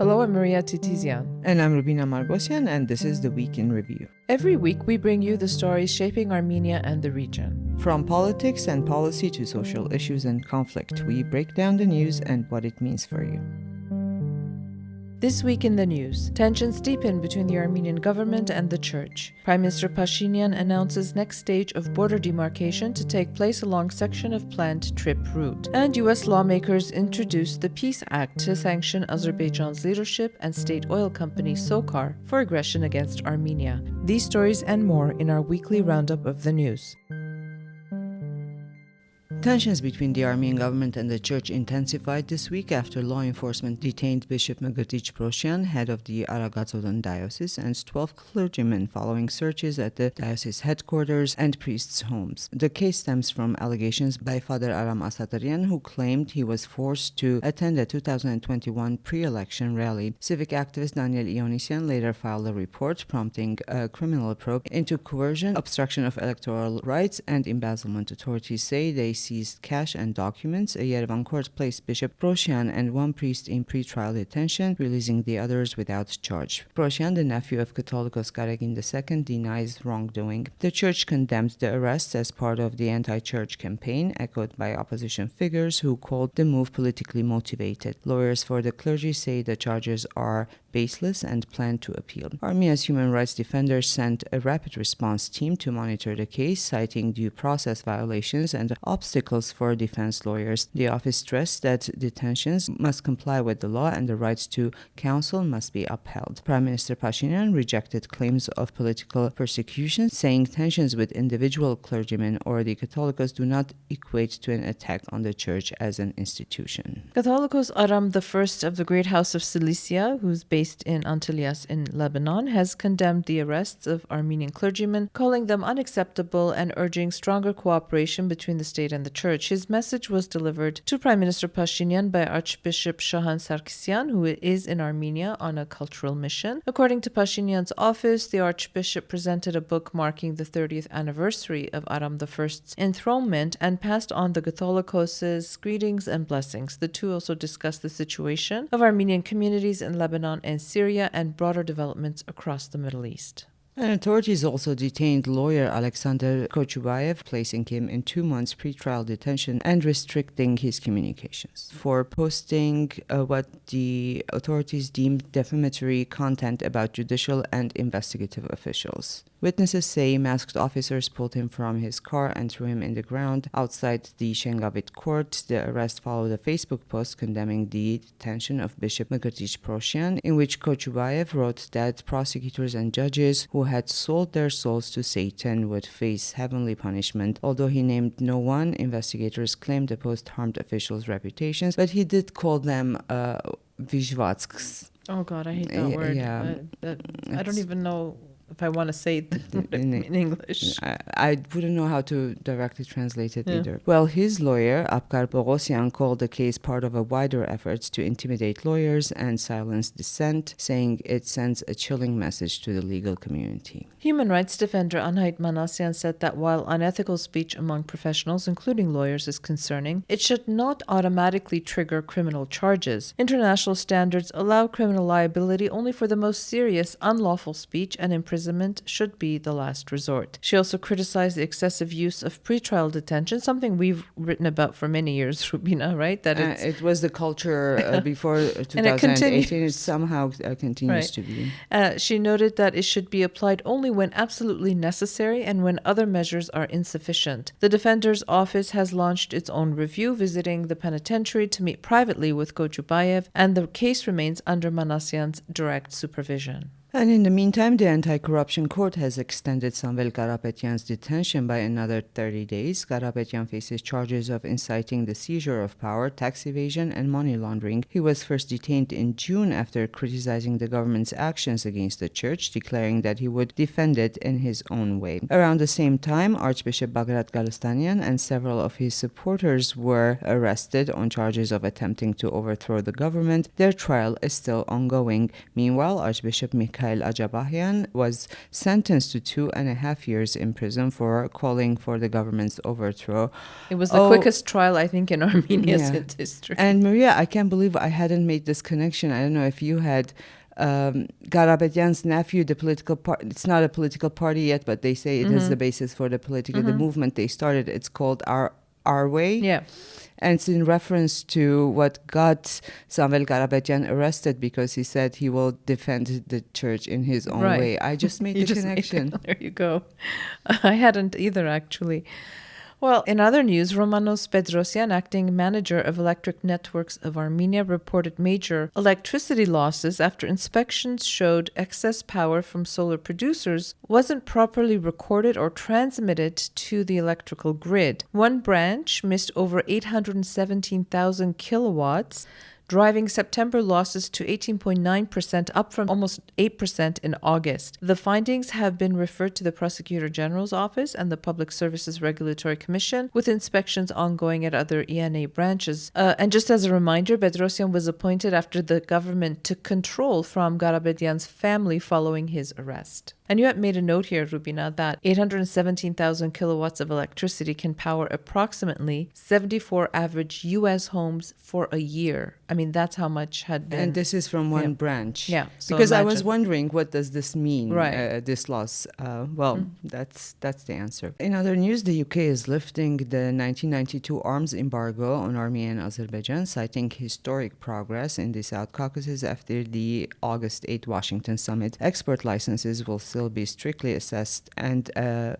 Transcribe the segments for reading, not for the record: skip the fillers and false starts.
Hello, I'm Maria Titizian. And I'm Rubina Margosian, and this is the Week in Review. Every week, we bring you the stories shaping Armenia and the region. From politics and policy to social issues and conflict, we break down the news and what it means for you. This week in the news, tensions deepen between the Armenian government and the church. Prime Minister Pashinyan announces next stage of border demarcation to take place along section of planned TRIPP route. And U.S. lawmakers introduce the Peace Act to sanction Azerbaijan's leadership and state oil company SOCAR for aggression against Armenia. These stories and more in our weekly roundup of the news. Tensions between the Armenian government and the church intensified this week after law enforcement detained Bishop Pashinyan, head of the Aragazodan diocese, and 12 clergymen following searches at the diocese headquarters and priests' homes. The case stems from allegations by Father Aram Asataryan, who claimed he was forced to attend a 2021 pre-election rally. Civic activist Daniel Ionisyan later filed a report prompting a criminal probe into coercion, obstruction of electoral rights, and embezzlement. Authorities say they seized cash and documents. A Yerevan court placed Bishop Pashinyan and one priest in pre-trial detention, releasing the others without charge. Pashinyan, the nephew of Catholicos Garegin II, denies wrongdoing. The church condemned the arrests as part of the anti-church campaign, echoed by opposition figures who called the move politically motivated. Lawyers for the clergy say the charges are baseless and plan to appeal. Armenia's human rights defenders sent a rapid response team to monitor the case, citing due process violations and obstacles for defense lawyers. The office stressed that detentions must comply with the law and the rights to counsel must be upheld. Prime Minister Pashinyan rejected claims of political persecution, saying tensions with individual clergymen or the Catholicos do not equate to an attack on the church as an institution. Catholicos Aram I of the Great House of Cilicia, who's based in Antelias in Lebanon, has condemned the arrests of Armenian clergymen, calling them unacceptable and urging stronger cooperation between the state and the church. His message was delivered to Prime Minister Pashinyan by Archbishop Shahan Sarkisyan, who is in Armenia on a cultural mission. According to Pashinyan's office, the Archbishop presented a book marking the 30th anniversary of Aram I's enthronement and passed on the Catholicos' greetings and blessings. The two also discussed the situation of Armenian communities in Lebanon and Syria and broader developments across the Middle East. And authorities also detained lawyer Alexander Kochubayev, placing him in 2 months pretrial detention and restricting his communications for posting what the authorities deemed defamatory content about judicial and investigative officials. Witnesses say masked officers pulled him from his car and threw him in the ground outside the Shengavit court. The arrest followed a Facebook post condemning the detention of Bishop Pashinyan, in which Kochubayev wrote that prosecutors and judges who had sold their souls to Satan would face heavenly punishment. Although he named no one, investigators claimed the post harmed officials' reputations, but he did call them Vizhvatsks. Oh God, I hate that word. Yeah. I don't even know if I want to say it in English. I wouldn't know how to directly translate it either. Well, his lawyer, Apkar Bogosyan, called the case part of a wider effort to intimidate lawyers and silence dissent, saying it sends a chilling message to the legal community. Human rights defender Anahit Manasyan said that while unethical speech among professionals, including lawyers, is concerning, it should not automatically trigger criminal charges. International standards allow criminal liability only for the most serious unlawful speech, and imprisonment should be the last resort. She also criticized the excessive use of pretrial detention, something we've written about for many years, Rubina, right? That it was the culture before 2018. It somehow continues to be. She noted that it should be applied only when absolutely necessary and when other measures are insufficient. The Defender's Office has launched its own review, visiting the penitentiary to meet privately with Kochubayev, and the case remains under Manasyan's direct supervision. And in the meantime, the Anti-Corruption Court has extended Samvel Karapetyan's detention by another 30 days. Karapetyan faces charges of inciting the seizure of power, tax evasion, and money laundering. He was first detained in June after criticizing the government's actions against the church, declaring that he would defend it in his own way. Around the same time, Archbishop Bagrat Galastanian and several of his supporters were arrested on charges of attempting to overthrow the government. Their trial is still ongoing. Meanwhile, Archbishop Mikhail Mikhail Azerbaijan was sentenced to 2.5 years in prison for calling for the government's overthrow. It was the quickest trial, I think, in Armenia's Yeah. history. And Maria, I can't believe I hadn't made this connection. I don't know if you had. Garabedyan's nephew, the political party, it's not a political party yet, but they say it is the basis for the political, the movement they started. It's called Our Way. Yeah. And it's in reference to what got Samuel Garabedyan arrested because he said he will defend the church in his own way. I just made the connection. There you go. I hadn't either, actually. Well, in other news, Romanos Bedrosyan, acting manager of Electric Networks of Armenia, reported major electricity losses after inspections showed excess power from solar producers wasn't properly recorded or transmitted to the electrical grid. One branch missed over 817,000 kilowatts, driving September losses to 18.9%, up from almost 8% in August. The findings have been referred to the Prosecutor General's Office and the Public Services Regulatory Commission, with inspections ongoing at other ENA branches. And just as a reminder, Bedrosyan was appointed after the government took control from Garabedyan's family following his arrest. And you had made a note here, Rubina, that 817,000 kilowatts of electricity can power approximately 74 average U.S. homes for a year. I mean, that's how much had been. And this is from one branch. Yeah. So because imagine. I was wondering, what does this mean, this loss? That's the answer. In other news, the UK is lifting the 1992 arms embargo on Armenia and Azerbaijan, citing historic progress in the South Caucasus after the August 8 Washington summit. Export licenses will still be strictly assessed and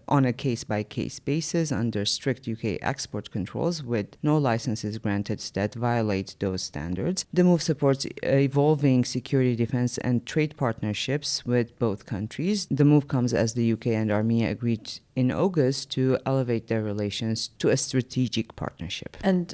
on a case-by-case basis under strict UK export controls, with no licenses granted that violate those standards. The move supports evolving security, defense, and trade partnerships with both countries. The move comes as the UK and Armenia agreed in August to elevate their relations to a strategic partnership. And,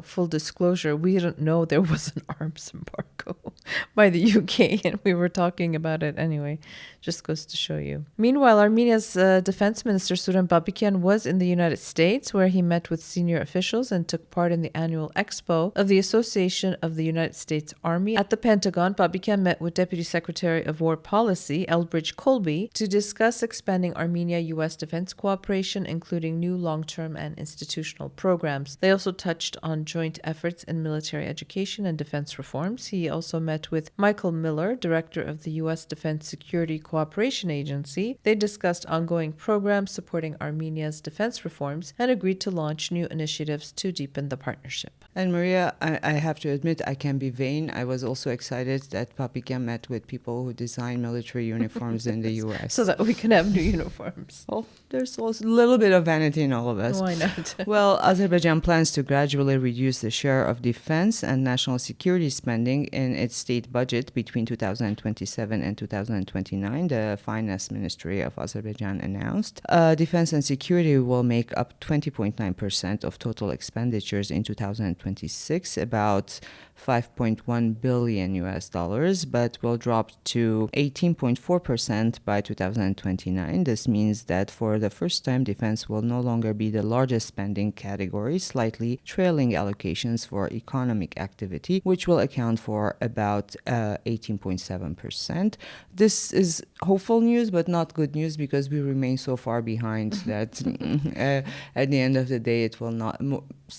full disclosure, we didn't know there was an arms embargo by the UK, and we were talking about it anyway. Just goes to show you. Meanwhile, Armenia's Defense Minister Suren Babikyan was in the United States, where he met with senior officials and took part in the annual expo of the Association of the United States Army. At the Pentagon, Babikyan met with Deputy Secretary of War Policy, Elbridge Colby, to discuss expanding Armenia-U.S. defense cooperation, including new long-term and institutional programs. They also touched on joint efforts in military education and defense reforms. He also met with Michael Miller, Director of the U.S. Defense Security Cooperation Agency. They discussed ongoing programs supporting Armenia's defense reforms and agreed to launch new initiatives to deepen the partnership. And Maria, I have to admit, I can be vain. I was also excited that Babikyan met with people who design military uniforms in the U.S. So that we can have new uniforms. Well, there's also a little bit of vanity in all of us. Why not? Well, Azerbaijan plans to gradually reduce the share of defense and national security spending in its state budget between 2027 and 2029, the Finance Ministry of Azerbaijan announced. Defense and security will make up 20.9% of total expenditures in 2026, about $5.1 billion US dollars, but will drop to 18.4% by 2029. This means that for the first time, defense will no longer be the largest spending category, slightly trailing allocations for economic activity, which will account for about 18.7%. This is hopeful news, but not good news, because we remain so far behind that at the end of the day, it will not.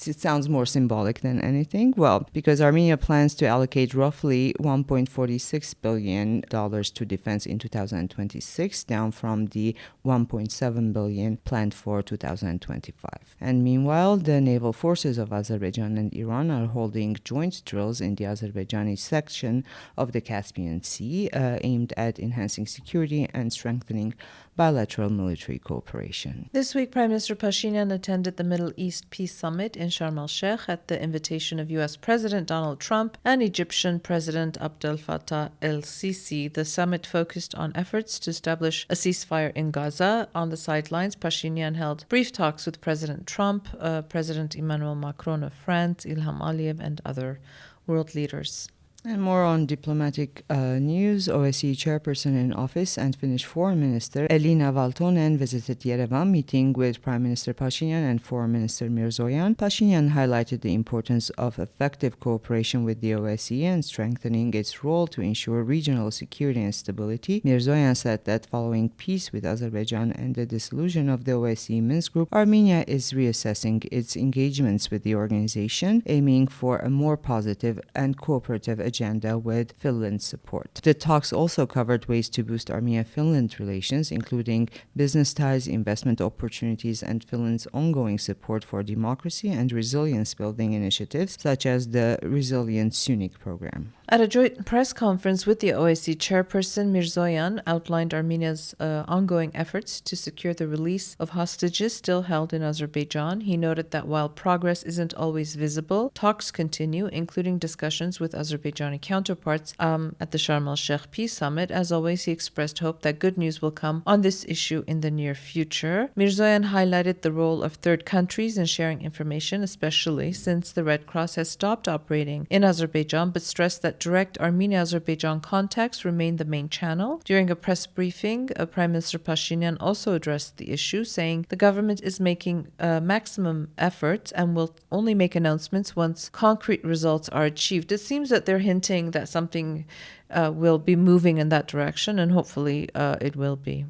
It sounds more symbolic than anything. Well, because Armenia plans to allocate roughly $1.46 billion to defense in 2026, down from the $1.7 billion planned for 2025. And meanwhile, the naval forces of Azerbaijan and Iran are holding joint drills in the Azerbaijani section of the Caspian Sea, aimed at enhancing security and strengthening bilateral military cooperation. This week, Prime Minister Pashinyan attended the Middle East Peace Summit in Sharm el-Sheikh at the invitation of U.S. President Donald Trump and Egyptian President Abdel Fattah el-Sisi. The summit focused on efforts to establish a ceasefire in Gaza. On the sidelines, Pashinyan held brief talks with President Trump, President Emmanuel Macron of France, Ilham Aliyev, and other world leaders. And more on diplomatic news, OSCE chairperson in office and Finnish Foreign Minister Elina Valtonen visited Yerevan, meeting with Prime Minister Pashinyan and Foreign Minister Mirzoyan. Pashinyan highlighted the importance of effective cooperation with the OSCE and strengthening its role to ensure regional security and stability. Mirzoyan said that following peace with Azerbaijan and the dissolution of the OSCE Minsk Group, Armenia is reassessing its engagements with the organization, aiming for a more positive and cooperative agenda with Finland's support. The talks also covered ways to boost Armenia-Finland relations, including business ties, investment opportunities, and Finland's ongoing support for democracy and resilience-building initiatives, such as the Resilient Sunik program. At a joint press conference with the OSCE chairperson, Mirzoyan outlined Armenia's ongoing efforts to secure the release of hostages still held in Azerbaijan. He noted that while progress isn't always visible, talks continue, including discussions with Azerbaijani counterparts at the Sharm el-Sheikh Peace Summit. As always, he expressed hope that good news will come on this issue in the near future. Mirzoyan highlighted the role of third countries in sharing information, especially since the Red Cross has stopped operating in Azerbaijan, but stressed that direct Armenia-Azerbaijan contacts remain the main channel. During a press briefing, Prime Minister Pashinyan also addressed the issue, saying the government is making maximum efforts and will only make announcements once concrete results are achieved. It seems that they're hinting that something will be moving in that direction, and hopefully it will be.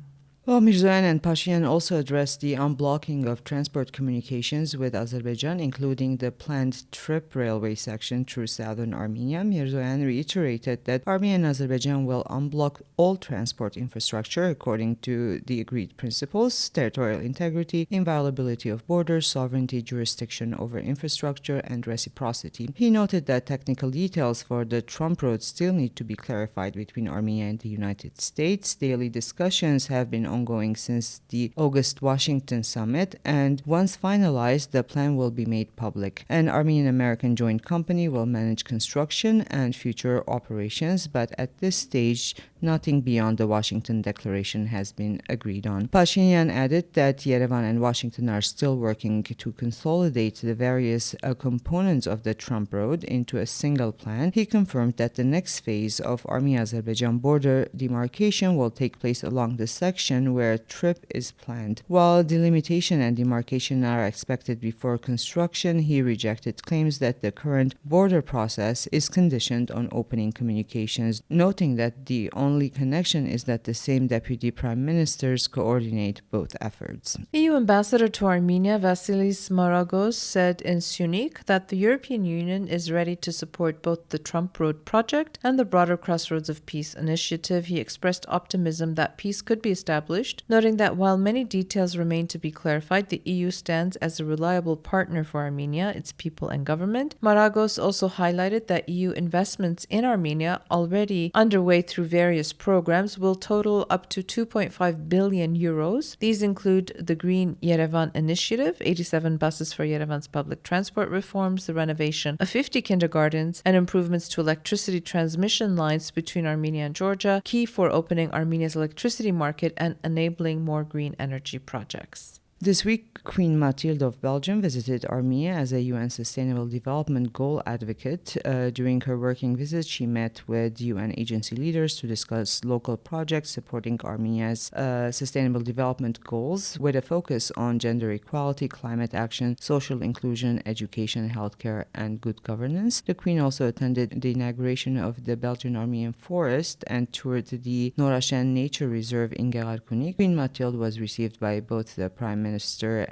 Well, Mirzoyan and Pashinyan also addressed the unblocking of transport communications with Azerbaijan, including the planned TRIPP railway section through southern Armenia. Mirzoyan reiterated that Armenia and Azerbaijan will unblock all transport infrastructure according to the agreed principles: territorial integrity, inviolability of borders, sovereignty, jurisdiction over infrastructure, and reciprocity. He noted that technical details for the Trump Road still need to be clarified between Armenia and the United States. Daily discussions have been ongoing since the August Washington summit, and once finalized, the plan will be made public. An Armenian-American joint company will manage construction and future operations, but at this stage, nothing beyond the Washington Declaration has been agreed on. Pashinyan added that Yerevan and Washington are still working to consolidate the various components of the Trump Road into a single plan. He confirmed that the next phase of Armenia-Azerbaijan border demarcation will take place along the section where TRIPP is planned. While delimitation and demarcation are expected before construction, he rejected claims that the current border process is conditioned on opening communications, noting that the only connection is that the same deputy prime ministers coordinate both efforts. EU Ambassador to Armenia, Vasilis Maragos, said in Sunik that the European Union is ready to support both the Trump Road project and the broader Crossroads of Peace initiative. He expressed optimism that peace could be established, noting that while many details remain to be clarified, the EU stands as a reliable partner for Armenia, its people and government. Maragos also highlighted that EU investments in Armenia, already underway through various programs, will total up to 2.5 billion euros. These include the Green Yerevan Initiative, 87 buses for Yerevan's public transport reforms, the renovation of 50 kindergartens, and improvements to electricity transmission lines between Armenia and Georgia, key for opening Armenia's electricity market and enabling more green energy projects. This week, Queen Mathilde of Belgium visited Armenia as a UN Sustainable Development Goal advocate. During her working visit, she met with UN agency leaders to discuss local projects supporting Armenia's Sustainable Development Goals, with a focus on gender equality, climate action, social inclusion, education, healthcare, and good governance. The Queen also attended the inauguration of the Belgian Armenian Forest and toured the Norashen Nature Reserve in Gerarkunik. Queen Mathilde was received by both the Prime Minister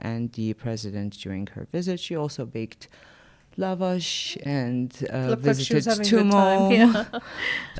and the President during her visit. She also baked lavash and visited Tumo. Yeah.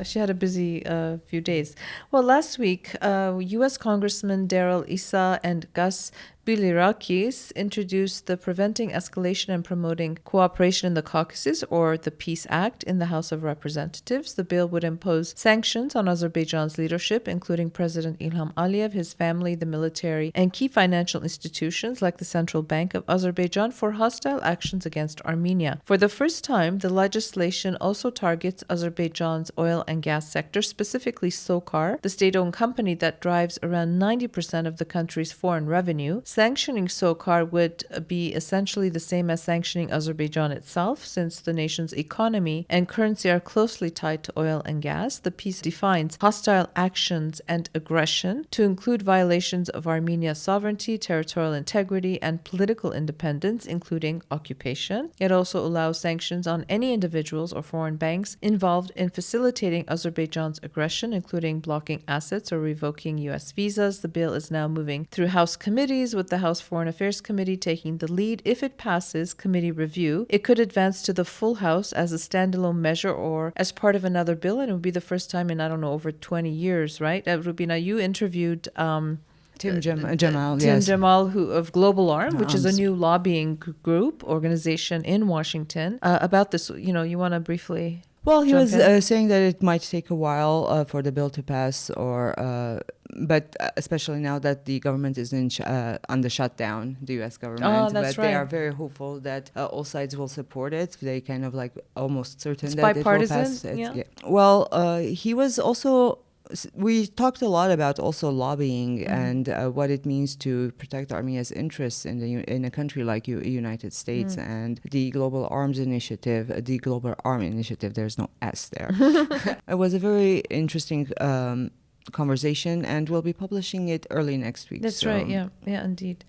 She had a busy few days. Well, last week, U.S. Congressman Darrell Issa and Gus Bilirakis introduced the Preventing Escalation and Promoting Cooperation in the Caucasus, or the Peace Act, in the House of Representatives. The bill would impose sanctions on Azerbaijan's leadership, including President Ilham Aliyev, his family, the military, and key financial institutions like the Central Bank of Azerbaijan for hostile actions against Armenia. For the first time, the legislation also targets Azerbaijan's oil and gas sector, specifically SOCAR, the state-owned company that drives around 90% of the country's foreign revenue. sanctioning SOCAR would be essentially the same as sanctioning Azerbaijan itself, since the nation's economy and currency are closely tied to oil and gas. The piece defines hostile actions and aggression to include violations of Armenia's sovereignty, territorial integrity, and political independence, including occupation. It also allows sanctions on any individuals or foreign banks involved in facilitating Azerbaijan's aggression, including blocking assets or revoking U.S. visas. The bill is now moving through House committees, with the House Foreign Affairs Committee taking the lead. If it passes committee review, it could advance to the full House as a standalone measure or as part of another bill, and it would be the first time in, I don't know, over 20 years, right? Rubina, you interviewed Jamal, Tim yes. Jamal, who of Global Arm, which is a Arms. new lobbying organization in Washington, about this. You want to briefly... Well, he jump was in? saying that it might take a while for the bill to pass, but especially now that the government is on the shutdown, the U.S. government. Oh, that's but they right. are very hopeful that all sides will support it. They kind of like almost certain It's that bipartisan, it will pass. yeah? Well, he was also... We talked a lot about also lobbying and what it means to protect Armenia's interests in a country like United States and the Global Arms Initiative, the Global Arm Initiative. There's no S there. It was a very interesting conversation, and we'll be publishing it early next week. That's right, yeah, indeed.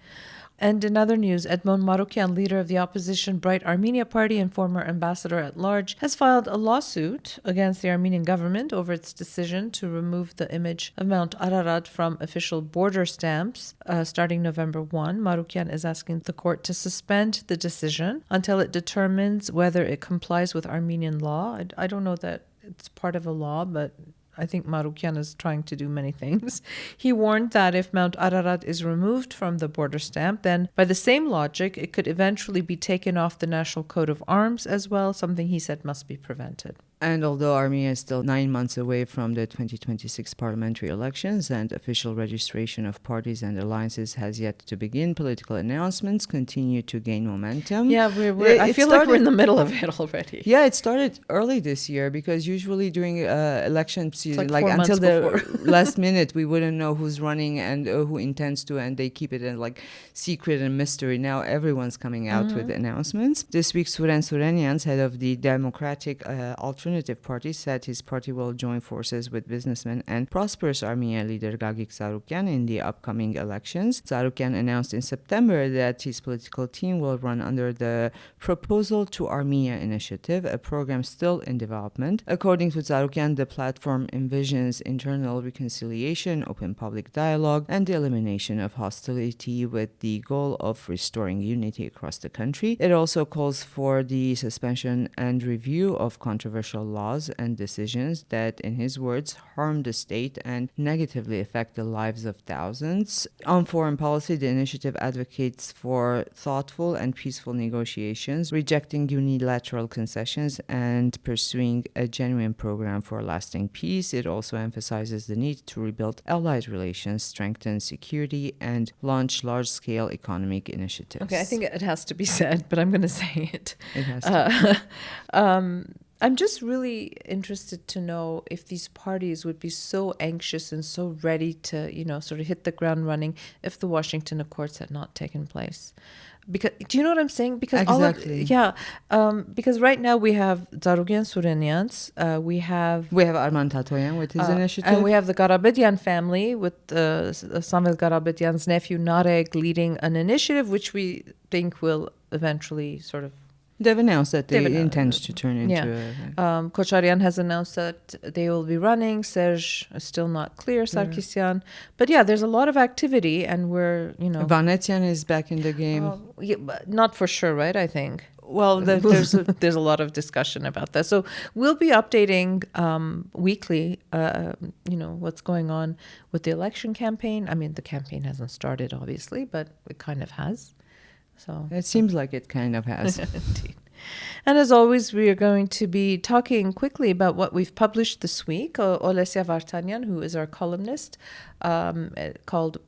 And in other news, Edmond Marokyan, leader of the opposition Bright Armenia Party and former ambassador at large, has filed a lawsuit against the Armenian government over its decision to remove the image of Mount Ararat from official border stamps starting November 1. Marokyan is asking the court to suspend the decision until it determines whether it complies with Armenian law. I don't know that it's part of a law, but I think Marokyan is trying to do many things. He warned that if Mount Ararat is removed from the border stamp, then by the same logic, it could eventually be taken off the National Coat of Arms as well, something he said must be prevented. And although Armenia is still 9 months away from the 2026 parliamentary elections and official registration of parties and alliances has yet to begin, political announcements continue to gain momentum. Yeah, I feel like we're in the middle of it already. Yeah, it started early this year because usually during election season, like 4 until months the last minute, we wouldn't know who's running and who intends to, and they keep it in like secret and mystery. Now everyone's coming out with announcements. This week, Suren Surenians, head of the Democratic Alternative Party, said his party will join forces with businessman and prosperous Armenia leader Gagik Tsarukyan in the upcoming elections. Tsarukyan announced in September that his political team will run under the Proposal to Armenia initiative, a program still in development. According to Tsarukyan, the platform envisions internal reconciliation, open public dialogue, and the elimination of hostility with the goal of restoring unity across the country. It also calls for the suspension and review of controversial laws and decisions that, in his words, harm the state and negatively affect the lives of thousands. On foreign policy, the initiative advocates for thoughtful and peaceful negotiations, rejecting unilateral concessions, and pursuing a genuine program for lasting peace. It also emphasizes the need to rebuild allied relations, strengthen security, and launch large-scale economic initiatives. Okay, I think it has to be said, but I'm going to say it. It has to. I'm just really interested to know if these parties would be so anxious and so ready to, sort of hit the ground running if the Washington Accords had not taken place. Because, do you know what I'm saying? Because exactly. Because right now we have Tsarukyan Surenians, we have Arman Tatoyan with his initiative, and we have the Garabedyan family with Samuel Garabedyan's nephew Narek leading an initiative which we think will eventually sort of. They've announced that they intend to turn into Kocharian has announced that they will be running. Serge is still not clear, Sarkisyan. But there's a lot of activity, and we're, Vanetian is back in the game. But not for sure, right? I think. Well, there's a lot of discussion about that. So we'll be updating weekly, what's going on with the election campaign. I mean, the campaign hasn't started, obviously, but it kind of has. So it seems like it kind of has. Indeed. And as always, we are going to be talking quickly about what we've published this week. Olesya Vartanyan, who is our columnist, called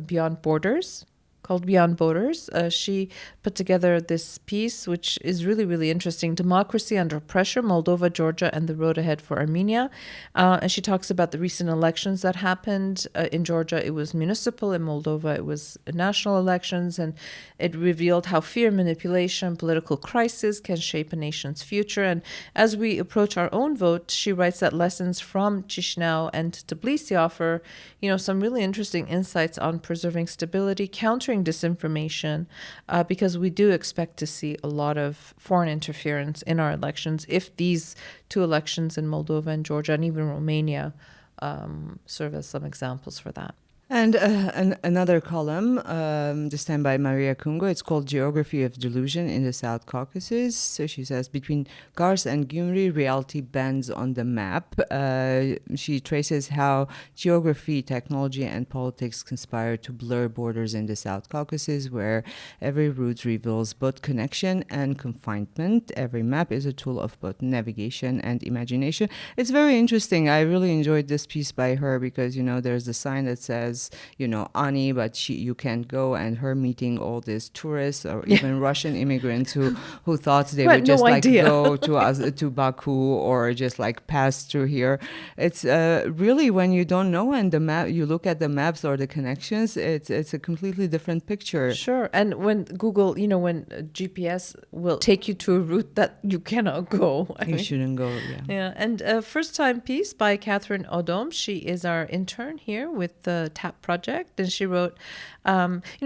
Beyond Borders, called Beyond Borders. She put together this piece, which is really, really interesting. Democracy Under Pressure, Moldova, Georgia, and the Road Ahead for Armenia. And she talks about the recent elections that happened. In Georgia, it was municipal. In Moldova, it was national elections. And it revealed how fear, manipulation, political crisis can shape a nation's future. And as we approach our own vote, she writes that lessons from Chisinau and Tbilisi offer, some really interesting insights on preserving stability, countering disinformation, because we do expect to see a lot of foreign interference in our elections if these two elections in Moldova and Georgia and even Romania serve as some examples for that. And another column, this time by Maria Kungo, it's called Geography of Delusion in the South Caucasus. So she says, between Kars and Gyumri, reality bends on the map. She traces how geography, technology, and politics conspire to blur borders in the South Caucasus, where every route reveals both connection and confinement. Every map is a tool of both navigation and imagination. It's very interesting. I really enjoyed this piece by her because, there's a sign that says, Ani, but you can't go, and her meeting all these tourists or even Russian immigrants who thought they would just go to Baku or just pass through here. It's really, when you don't know and the map, you look at the maps or the connections, it's a completely different picture. Sure. And when Google, when GPS will take you to a route that you cannot go. You shouldn't go, Yeah. And first time piece by Catherine Odom. She is our intern here with the TAP project, and she wrote,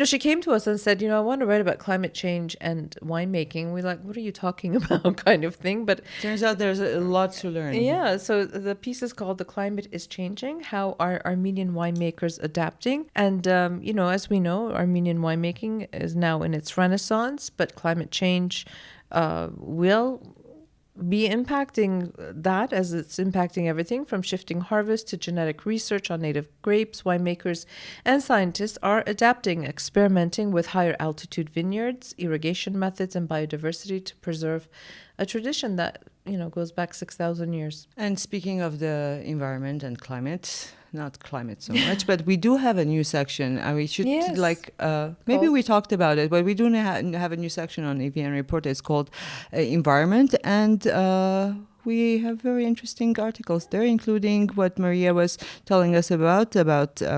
she came to us and said, I want to write about climate change and winemaking. We're like, what are you talking about, kind of thing. But turns out there's a lot to learn. Yeah, so the piece is called The Climate is Changing, How Are Armenian Winemakers Adapting? And, as we know, Armenian winemaking is now in its renaissance, but climate change will be impacting that, as it's impacting everything from shifting harvest to genetic research on native grapes. Winemakers and scientists are adapting, experimenting with higher altitude vineyards, irrigation methods, and biodiversity to preserve a tradition that, goes back 6,000 years. And speaking of the environment and climate, not climate so much, but we do have a new section. We should maybe we talked about it, but we do have a new section on EVN Report. It's called Environment, and we have very interesting articles there, including what Maria was telling us about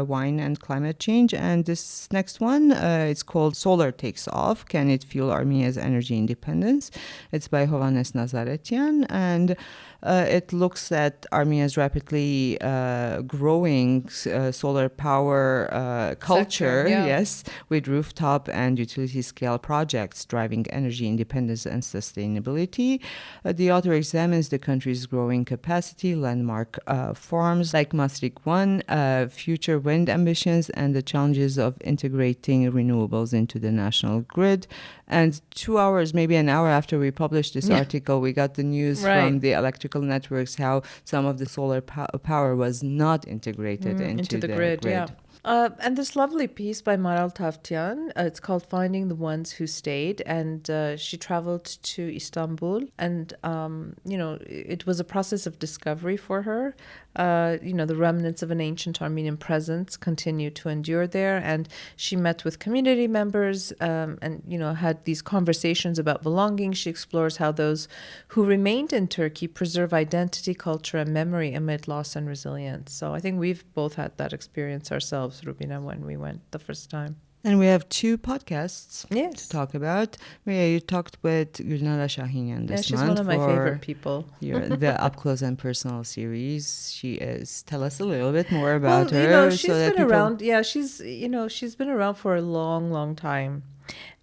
wine and climate change. And this next one, it's called Solar Takes Off, Can It Fuel Armenia's Energy Independence? It's by Hovannes Nazaretian, and it looks at Armenia's rapidly growing solar power culture, with rooftop and utility scale projects driving energy independence and sustainability. The author examines the country's growing capacity, landmark farms like Masrik 1, future wind ambitions, and the challenges of integrating renewables into the national grid. And 2 hours, maybe an hour after we published this article, we got the news from the electrical networks how some of the solar power was not integrated into the grid. Yeah. And this lovely piece by Maral Tavtian, it's called Finding the Ones Who Stayed, and she traveled to Istanbul, and it was a process of discovery for her. The remnants of an ancient Armenian presence continue to endure there, and she met with community members and had these conversations about belonging. She explores how those who remained in Turkey preserve identity, culture, and memory amid loss and resilience. So I think we've both had that experience ourselves, Rubina, when we went the first time. And we have 2 podcasts to talk about. Maria, you talked with Gulnara Shahinyan this month. She's one of my favorite people. The Up Close and Personal series. She is. Tell us a little bit more about her. She's been around. Yeah, she's been around for a long, long time.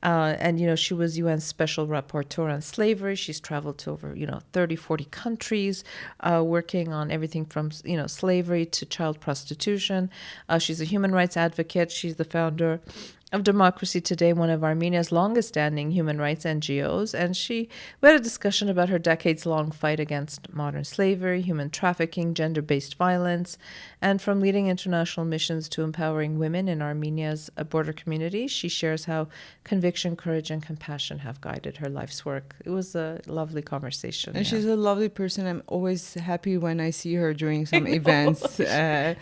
And she was UN Special Rapporteur on Slavery. She's traveled to over 30, 40 countries, working on everything from slavery to child prostitution. She's a human rights advocate. She's the founder of Democracy Today, one of Armenia's longest-standing human rights NGOs, and we had a discussion about her decades-long fight against modern slavery, human trafficking, gender-based violence, and from leading international missions to empowering women in Armenia's border community. She shares how conviction, courage, and compassion have guided her life's work. It was a lovely conversation. And she's a lovely person. I'm always happy when I see her during some events.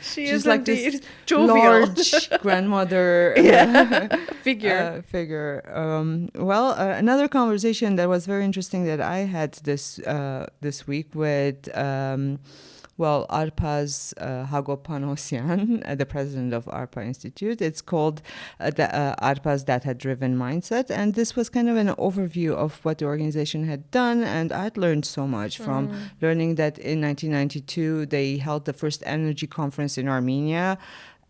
She's like indeed this jovial. large grandmother. figure. Another conversation that was very interesting that I had this week with ARPA's Hagopanosian, the president of ARPA Institute. It's called ARPA's Data-Driven Mindset. And this was kind of an overview of what the organization had done. And I'd learned so much from learning that in 1992, they held the first energy conference in Armenia.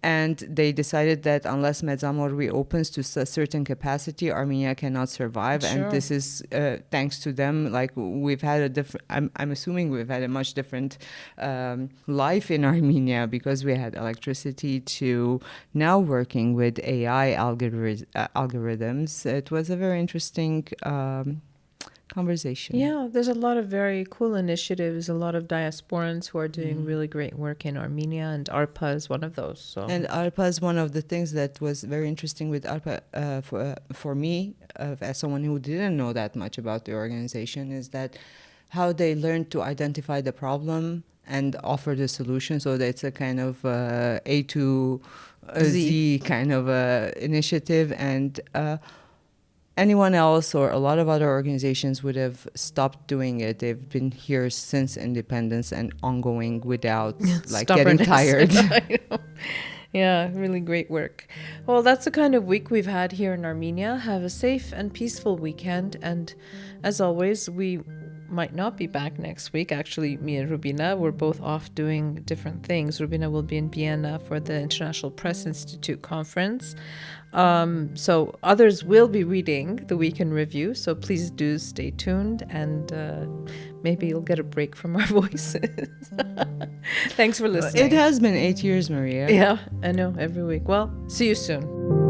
And they decided that unless Medzamor reopens to a certain capacity, Armenia cannot survive. Sure. And this is thanks to them. Like we've had a different, I'm assuming we've had a much different life in Armenia because we had electricity to now working with AI algorithms. It was a very interesting conversation. Yeah, there's a lot of very cool initiatives, a lot of diasporans who are doing really great work in Armenia, and ARPA is one of those. So. And ARPA is one of the things that was very interesting with ARPA for me, as someone who didn't know that much about the organization, is that how they learned to identify the problem and offer the solution. So that it's a kind of A to Z kind of initiative, and anyone else or a lot of other organizations would have stopped doing it. They've been here since independence and ongoing without getting tired. Yeah, really great work. Well, that's the kind of week we've had here in Armenia. Have a safe and peaceful weekend. And as always, we might not be back next week. Actually, me and Rubina, we're both off doing different things. Rubina will be in Vienna for the International Press Institute conference. So others will be reading the week in review. So please do stay tuned, and maybe you'll get a break from our voices. Thanks for listening. It has been 8 years, Maria. Yeah, I know, every week. Well, see you soon.